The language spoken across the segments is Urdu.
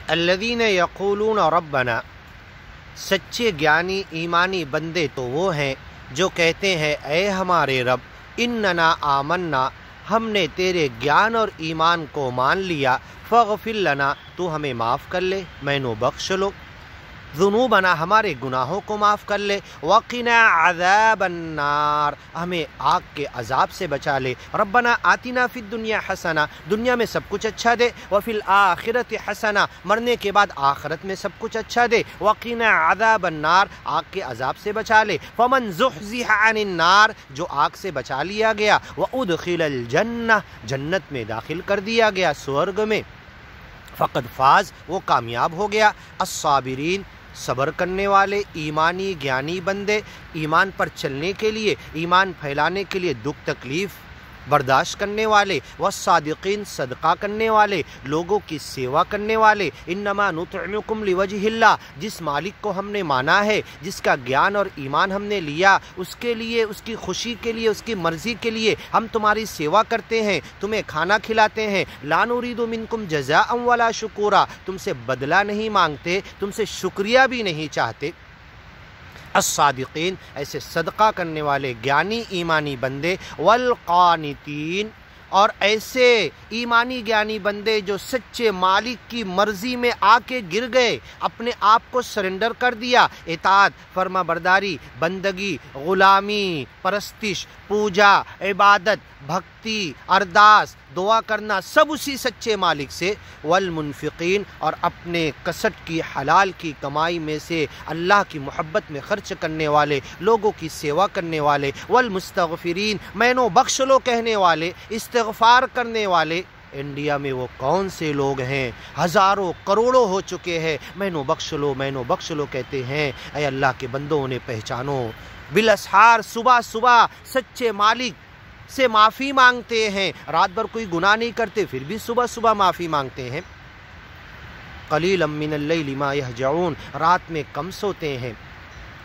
الذین یقولون ربنا، سچے گیانی ایمانی بندے تو وہ ہیں جو کہتے ہیں اے ہمارے رب، اننا آمنا، ہم نے تیرے گیان اور ایمان کو مان لیا، فاغفر لنا، تو ہمیں معاف کر لے، مینو بخش لو، ذنوبنا، ہمارے گناہوں کو معاف کر لے، وقنا عذاب النار، ہمیں آگ کے عذاب سے بچا لے، ربنا آتنا فی الدنیا حسنہ، دنیا میں سب کچھ اچھا دے، وفی الآخرۃ حسنہ، مرنے کے بعد آخرت میں سب کچھ اچھا دے، وقنا عذاب النار، آگ کے عذاب سے بچا لے، فمن زحزح عن النار، جو آگ سے بچا لیا گیا، وادخل الجنہ، جنت میں داخل کر دیا گیا، سورگ میں، فقد فاز، وہ کامیاب ہو گیا، الصابرین، صبر کرنے والے ایمانی گیانی بندے، ایمان پر چلنے کے لیے، ایمان پھیلانے کے لیے دکھ تکلیف برداشت کرنے والے، والصادقین، صدقہ کرنے والے، لوگوں کی سیوا کرنے والے، انما نطعمکم لوجہ اللہ، جس مالک کو ہم نے مانا ہے، جس کا گیان اور ایمان ہم نے لیا، اس کے لیے، اس کی خوشی کے لیے، اس کی مرضی کے لیے ہم تمہاری سیوا کرتے ہیں، تمہیں کھانا کھلاتے ہیں، لا نرید منکم جزاء ولا شکورا، تم سے بدلہ نہیں مانگتے، تم سے شکریہ بھی نہیں چاہتے، الصادقین، ایسے صدقہ کرنے والے گیانی ایمانی بندے، والقانتین، اور ایسے ایمانی گیانی بندے جو سچے مالک کی مرضی میں آ کے گر گئے، اپنے آپ کو سرنڈر کر دیا، اطاعت، فرما برداری، بندگی، غلامی، پرستش، پوجا، عبادت، بھکتی، ارداس، دعا کرنا، سب اسی سچے مالک سے، والمنفقین، اور اپنے کسٹ کی حلال کی کمائی میں سے اللہ کی محبت میں خرچ کرنے والے، لوگوں کی سیوا کرنے والے، والمستغفرین، مینو بخش لو کہنے والے، استغفار کرنے والے۔ انڈیا میں وہ کون سے لوگ ہیں، ہزاروں کروڑوں ہو چکے ہیں، مینو بخش لو، مینو بخش لو کہتے ہیں، اے اللہ کے بندوں انہیں پہچانو، بالاسحار، صبح صبح سچے مالک سے معافی مانگتے ہیں، رات بھر کوئی گناہ نہیں کرتے پھر بھی صبح صبح معافی مانگتے ہیں، قلیلا من اللیل ما یہجعون، رات میں کم سوتے ہیں،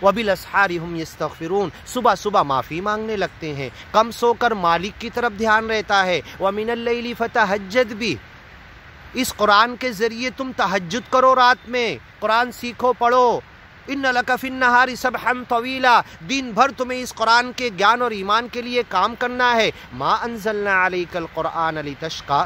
وبالاسحار ہم یستغفرون، صبح صبح معافی مانگنے لگتے ہیں، کم سو کر مالک کی طرف دھیان رہتا ہے، ومن اللیل فتہجد بھی، اس قرآن کے ذریعے تم تہجد کرو، رات میں قرآن سیکھو، پڑھو، ان لک فی النہار سبحا طویلا، دن بھر تمہیں اس قرآن کے گیان اور ایمان کے لیے کام کرنا ہے، ما انزلنا علیک القرآن لتشقی،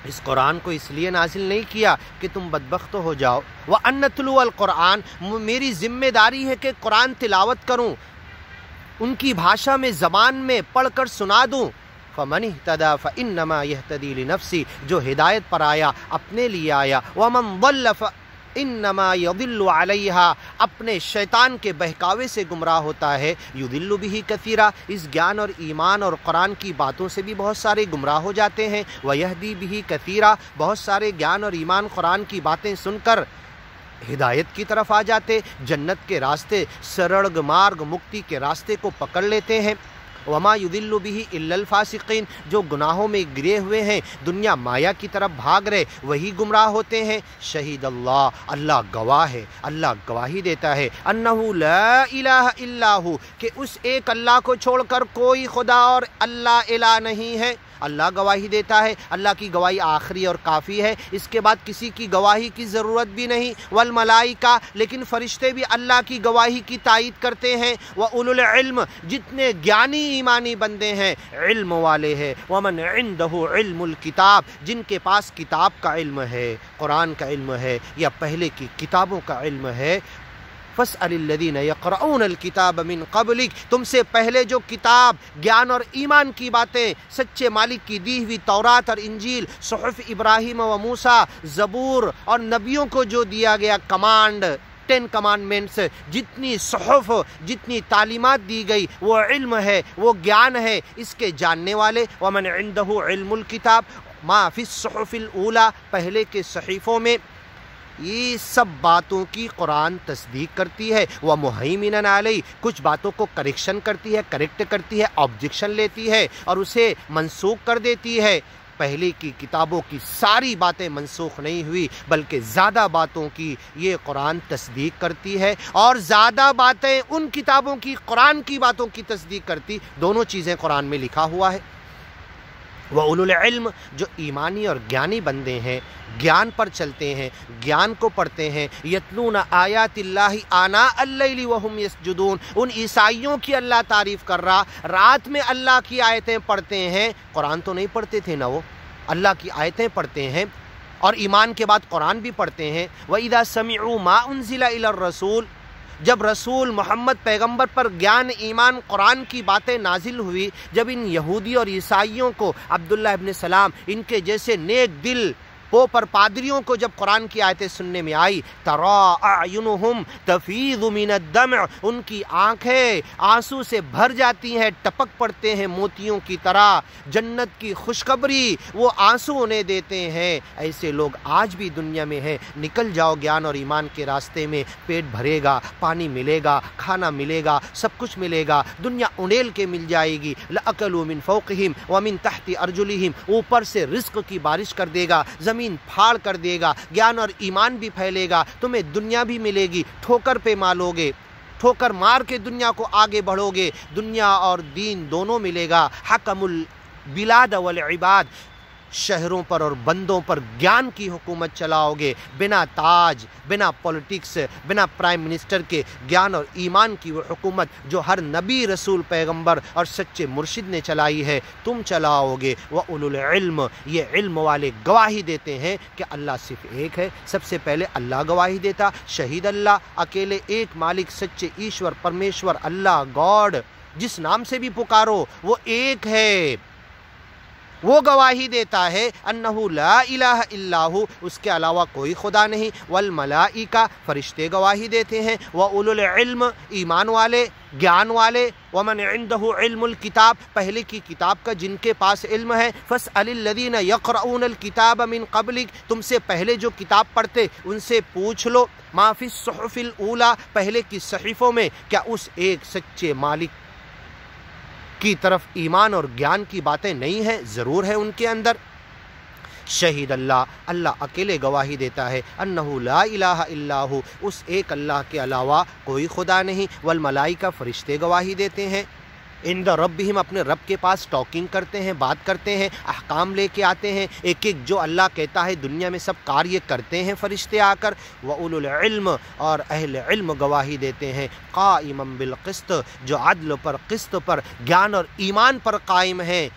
اس قرآن کو اس لیے نازل نہیں کیا کہ تم بدبخت ہو جاؤ، وَأَن نَتْلُوَ الْقُرْآن، میری ذمہ داری ہے کہ قرآن تلاوت کروں، ان کی بھاشا میں، زبان میں پڑھ کر سنا دوں، فَمَنِ اهْتَدَى فَإِنَّمَا يَهْتَدِي لِنَفْسِهِ، جو ہدایت پر آیا اپنے لیے آیا، وَمَنْ ضَلَّ فَإِنَّمَا يَضِلُّ عَلَيْهَا، اپنے شیطان کے بہکاوے سے گمراہ ہوتا ہے، يُضِلُّ بِهِ كَثِيرًا، اس گیان اور ایمان اور قرآن کی باتوں سے بھی بہت سارے گمراہ ہو جاتے ہیں، وَيَهْدِي بِهِ كَثِيرًا، بہت سارے گیان اور ایمان قرآن کی باتیں سن کر ہدایت کی طرف آ جاتے، جنت کے راستے، سرڑگ مارگ مکتی کے راستے کو پکڑ لیتے ہیں، وما یضل به الا الفاسقین، جو گناہوں میں گرے ہوئے ہیں، دنیا مایا کی طرف بھاگ رہے، وہی گمراہ ہوتے ہیں، شہید اللہ، اللہ گواہ ہے، اللہ گواہی دیتا ہے، انہ لا الہ الا ہو، کہ اس ایک اللہ کو چھوڑ کر کوئی خدا اور اللہ الہ نہیں ہے، اللہ گواہی دیتا ہے، اللہ کی گواہی آخری اور کافی ہے، اس کے بعد کسی کی گواہی کی ضرورت بھی نہیں، والملائکہ، لیکن فرشتے بھی اللہ کی گواہی کی تائید کرتے ہیں، وَأُولُو الْعِلْمِ، جتنے گیانی ایمانی بندے ہیں علم والے ہیں، وَمَنْ عِنْدَهُ عِلْمُ الْكِتَاب، جن کے پاس کتاب کا علم ہے، قرآن کا علم ہے یا پہلے کی کتابوں کا علم ہے، فَاسْأَلِ الَّذِينَ يَقْرَؤُونَ الْكِتَابَ مِنْ قَبْلِكَ، تم سے پہلے جو کتاب، گیان اور ایمان کی باتیں، سچے مالک کی دی ہوئی تورات اور انجیل، صحف ابراہیم و موسیٰ، زبور اور نبیوں کو جو دیا گیا کمانڈ، 10 کمانڈمنٹس، جتنی صحف، جتنی تعلیمات دی گئی، وہ علم ہے، وہ گیان ہے، اس کے جاننے والے، وَمَنْ عِنْدَهُ عِلْمُ الْكِتَاب مَا فِي الصُّحُفِ الْأُولَى، پہلے کے صحیفوں میں، یہ سب باتوں کی قرآن تصدیق کرتی ہے، وَمُهَيْمِنًا عَلَيْهِ، کچھ باتوں کو کریکشن کرتی ہے، کریکٹ کرتی ہے، آبجیکشن لیتی ہے اور اسے منسوخ کر دیتی ہے، پہلے کی کتابوں کی ساری باتیں منسوخ نہیں ہوئی بلکہ زیادہ باتوں کی یہ قرآن تصدیق کرتی ہے، اور زیادہ باتیں ان کتابوں کی قرآن کی باتوں کی تصدیق کرتی، دونوں چیزیں قرآن میں لکھا ہوا ہے، وَأُولُو الْعِلْمِ جو ایمانی اور گیانی بندے ہیں، گیان پر چلتے ہیں، گیان کو پڑھتے ہیں، یتلون آیات اللہ آناء اللیل وہم یسجدون، ان عیسائیوں کی اللہ تعریف کر رہا، رات میں اللہ کی آیتیں پڑھتے ہیں۔ قرآن تو نہیں پڑھتے تھے نا، وہ اللہ کی آیتیں پڑھتے ہیں اور ایمان کے بعد قرآن بھی پڑھتے ہیں۔ وَإِذَا سَمِعُوا مَا أُنزِلَ إِلَى الرَّسُولِ جب رسول محمد پیغمبر پر گیان، ایمان، قرآن کی باتیں نازل ہوئی، جب ان یہودی اور عیسائیوں کو، عبداللہ ابن سلام، ان کے جیسے نیک دل پوپر پادریوں کو جب قرآن کی آیتیں سننے میں آئی، تَرَىٰ أَعْيُنُهُمْ تَفِيضُ مِنَ الدَّمْعِ ان کی آنکھیں آنسو سے بھر جاتی ہیں، ٹپک پڑتے ہیں موتیوں کی طرح، جنت کی خوشخبری وہ آنسو انہیں دیتے ہیں۔ ایسے لوگ آج بھی دنیا میں ہیں۔ نکل جاؤ گیان اور ایمان کے راستے میں، پیٹ بھرے گا، پانی ملے گا، کھانا ملے گا، سب کچھ ملے گا، دنیا انیل کے مل جائے گی۔ لَأَكَلُوا مِن فَوْقِهِمْ وَمِن تَحْتِ أَرْجُلِهِمْ اوپر سے رزق کی بارش کر دے گا، زمین پھاڑ کر دے گا، گیان اور ایمان بھی پھیلے گا، تمہیں دنیا بھی ملے گی، ٹھوکر پہ مالو گے، ٹھوکر مار کے دنیا کو آگے بڑھو گے، دنیا اور دین دونوں ملے گا۔ حکم البلاد والعباد شہروں پر اور بندوں پر گیان کی حکومت چلاؤ گے، بنا تاج، بنا پولیٹکس، بنا پرائم منسٹر کے، گیان اور ایمان کی وہ حکومت جو ہر نبی، رسول، پیغمبر اور سچے مرشد نے چلائی ہے، تم چلاؤ گے۔ وَأُولُو الْعِلْمِ یہ علم والے گواہی دیتے ہیں کہ اللہ صرف ایک ہے۔ سب سے پہلے اللہ گواہی دیتا، شہید اللہ، اکیلے ایک مالک، سچے ایشور، پرمیشور، اللہ، گاڈ، جس نام سے بھی پکارو وہ ایک ہے، وہ گواہی دیتا ہے انہو لا الہ الا ہو، اس کے علاوہ کوئی خدا نہیں۔ والملائکہ فرشتے گواہی دیتے ہیں۔ وَأُولُو الْعِلْمِ ایمان والے، گیان والے۔ وَمَنْ عِنْدَهُ عِلْمُ الْكِتاب پہلے کی کتاب کا جن کے پاس علم ہے۔ فَاسْأَلِ الَّذِينَ يَقْرَؤُونَ الْكِتَابَ مِنْ قَبْلِكَ تم سے پہلے جو کتاب پڑھتے ان سے پوچھ لو، مَا فِي الصُّحُفِ الْأُولَى پہلے کی صحیفوں میں کیا اس ایک سچے مالک کی طرف ایمان اور گیان کی باتیں نہیں ہیں؟ ضرور ہے ان کے اندر۔ شہید اللہ، اللہ اکیلے گواہی دیتا ہے انہو لا الہ الا ہو، اس ایک اللہ کے علاوہ کوئی خدا نہیں۔ والملائکہ فرشتے گواہی دیتے ہیں۔ عند ربہم اپنے رب کے پاس ٹاکنگ کرتے ہیں، بات کرتے ہیں، احکام لے کے آتے ہیں، ایک ایک جو اللہ کہتا ہے دنیا میں سب کاریہ کرتے ہیں فرشتے آ کر۔ وَأُولُو الْعِلْمِ اور اہل علم گواہی دیتے ہیں، قائمًا بالقسط جو عدل پر، قسط پر، گیان اور ایمان پر قائم ہیں۔